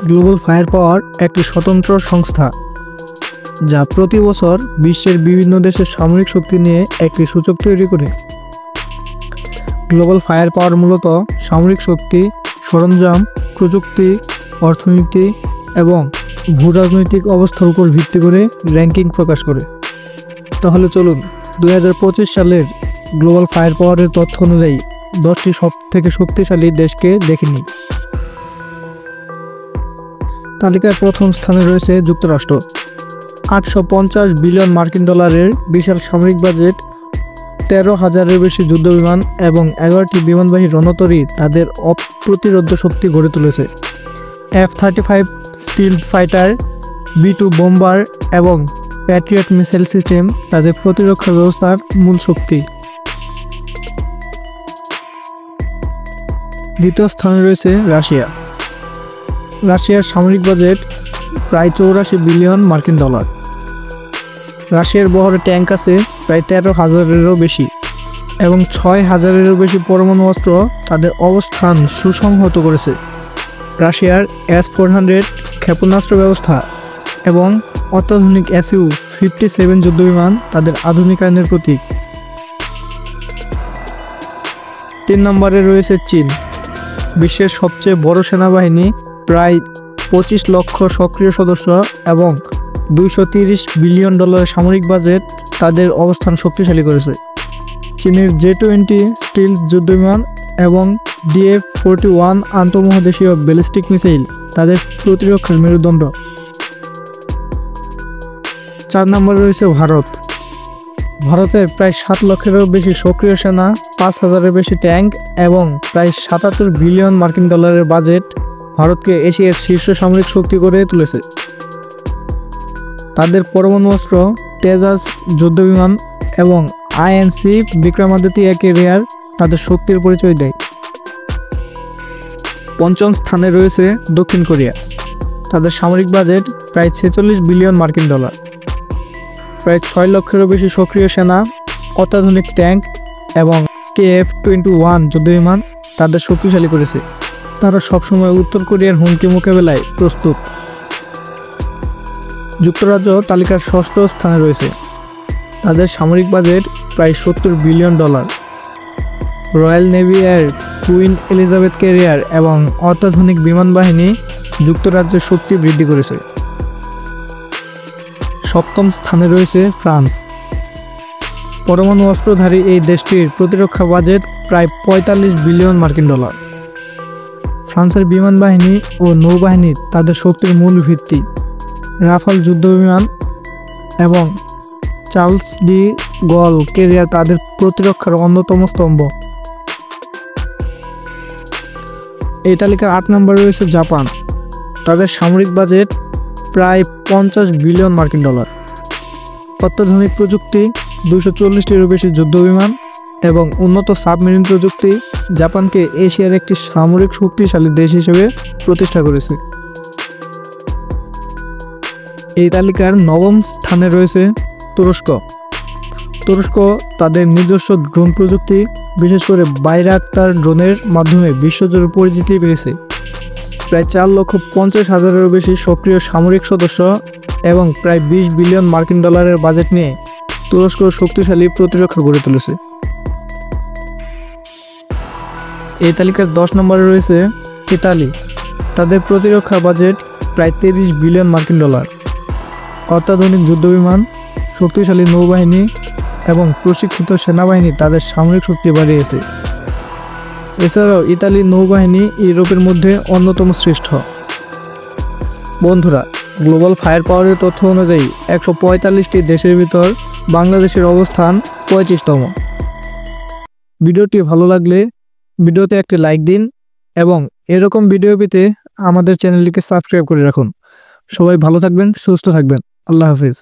Global fire পাওয়ার একটি স্বতন্ত্র সংস্থা যা প্রতি বছর বিশ্বের বিভিন্ন দেশের সামরিক শক্তি নিয়ে একটি সূচক তৈরি করে। গ্লোবাল ফায়ার পাওয়ার মূলত সামরিক শক্তি, সরঞ্জাম, প্রযুক্তি, অর্থনীতি এবং ভূরাজনৈতিক অবস্থার উপর ভিত্তি করে র্যাঙ্কিং প্রকাশ করে। তাহলে চলুন 2025 সালের গ্লোবাল ফায়ার পাওয়ারের তথ্য অনুযায়ী 10টি সবথেকে শক্তিশালী দেশকে দেখে নিই। তালিকায় প্রথম স্থানে রয়েছে যুক্তরাষ্ট্র। 850 বিলিয়ন মার্কিন ডলারের বিশাল সামরিক বাজেট, 13,000-এর বেশি যুদ্ধবিমান এবং 11টি বিমানবাহী রণতরী তাদের অপ্রতিরোধ্য শক্তি গড়ে তুলেছে। F-35 স্টিলথ ফাইটার, B-2 বোম্বার এবং প্যাট্রিয়ট মিসাইল সিস্টেম তাদের প্রতিরক্ষা ব্যবস্থার মূল শক্তি। দ্বিতীয় স্থানে রয়েছে রাশিয়া। রাশিয়ার সামরিক বাজেট প্রায় 84 বিলিয়ন মার্কিন ডলার। রাশিয়ার বহরে ট্যাঙ্ক আছে প্রায় 13,000-এরও বেশি এবং 6,000-এরও বেশি পরমাণু অস্ত্র তাদের অবস্থান সুসংহত করেছে। রাশিয়ার S-400 ক্ষেপণাস্ত্র ব্যবস্থা এবং অত্যাধুনিক Su-57 যুদ্ধবিমান তাদের আধুনিকায়নের প্রতীক। 3 নম্বরে রয়েছে চীন। বিশ্বের সবচেয়ে বড় সেনাবাহিনী, প্রায় 25 লক্ষ সক্রিয় সদস্য এবং 230 বিলিয়ন ডলারের সামরিক বাজেট তাদের অবস্থান শক্তিশালী করেছে। চীনের J-20 স্টিলথ যুদ্ধবিমান এবং DF-41 আন্তঃমহাদেশীয় ব্যালিস্টিক মিসাইল তাদের প্রতিরক্ষার মেরুদণ্ড। 4 নম্বরে রয়েছে ভারত। ভারতের প্রায় 7 লক্ষেরও বেশি সক্রিয় সেনা, 5,000-এর বেশি ট্যাঙ্ক এবং প্রায় 77 বিলিয়ন মার্কিন ডলারের বাজেট ভারতকে এশিয়ার শীর্ষ সামরিক শক্তি করে তুলেছে। তাদের পরমাণু অস্ত্র, তেজাস যুদ্ধবিমান এবং INC বিক্রমাদিত্য ক্যারিয়ার তাদের শক্তির পরিচয় দেয়। পঞ্চম স্থানে রয়েছে দক্ষিণ কোরিয়া। তাদের সামরিক বাজেট প্রায় 46 বিলিয়ন মার্কিন ডলার। প্রায় 6 লক্ষেরও বেশি সক্রিয় সেনা, অত্যাধুনিক ট্যাঙ্ক এবং KF-21 যুদ্ধবিমান তাদের শক্তিশালী করেছে। তারা সবসময় উত্তর কোরিয়ার হুমকি মোকাবেলায় প্রস্তুত। যুক্তরাজ্য তালিকার 6ষ্ঠ স্থানে রয়েছে। তাদের সামরিক বাজেট প্রায় 70 বিলিয়ন ডলার। রয়্যাল নেভি এর কুইন এলিজাবেথ ক্যারিয়ার এবং অত্যাধুনিক বিমান বাহিনী যুক্তরাজ্যের শক্তি বৃদ্ধি করেছে। 7ম স্থানে রয়েছে ফ্রান্স। পরমাণু অস্ত্রধারী এই দেশটির প্রতিরক্ষা বাজেট প্রায় 45 বিলিয়ন মার্কিন ডলার। ফ্রান্সের বিমান বাহিনী ও নৌবাহিনী তাদের শক্তির মূল ভিত্তি। রাফাল যুদ্ধবিমান এবং চার্লস ডি গল ক্যারিয়ার তাদের প্রতিরক্ষার অন্যতম স্তম্ভ। এই তালিকার 8 নম্বরে রয়েছে জাপান। তাদের সামরিক বাজেট প্রায় 50 বিলিয়ন মার্কিন ডলার। অত্যাধুনিক প্রযুক্তি, 240-টিরও বেশি যুদ্ধবিমান এবং উন্নত সাবমেরিন প্রযুক্তি জাপানকে এশিয়ার একটি সামরিক শক্তিশালী দেশ হিসেবে প্রতিষ্ঠা করেছে। এই তালিকার 9ম স্থানে রয়েছে তুরস্ক। তুরস্ক তাদের নিজস্ব ড্রোন প্রযুক্তি, বিশেষ করে বাইরাকতার ড্রোনের মাধ্যমে বিশ্বজুড়ে পরিচিতি পেয়েছে। প্রায় 4,50,000-এরও বেশি সক্রিয় সামরিক সদস্য এবং প্রায় 20 বিলিয়ন মার্কিন ডলারের বাজেট নিয়ে তুরস্ক শক্তিশালী প্রতিরক্ষা গড়ে তুলেছে। এই তালিকার 10 নম্বরে রয়েছে ইতালি। তাদের প্রতিরক্ষা বাজেট প্রায় 23 বিলিয়ন মার্কিন ডলার। অত্যাধুনিক যুদ্ধবিমান, শক্তিশালী নৌবাহিনী এবং প্রশিক্ষিত সেনাবাহিনী তাদের সামরিক শক্তি বাড়িয়েছে। এছাড়াও ইতালি নৌবাহিনী ইউরোপের মধ্যে অন্যতম শ্রেষ্ঠ। বন্ধুরা, গ্লোবাল ফায়ার পাওয়ারের তথ্য অনুযায়ী 145টি দেশের ভিতর বাংলাদেশের অবস্থান 25তম। ভিডিওটি ভালো লাগলে ভিডিওতে একটি লাইক দিন এবং এরকম ভিডিও পেতে আমাদের চ্যানেলটিকে সাবস্ক্রাইব করে রাখুন। সবাই ভালো থাকবেন, সুস্থ থাকবেন। আল্লাহ হাফেজ।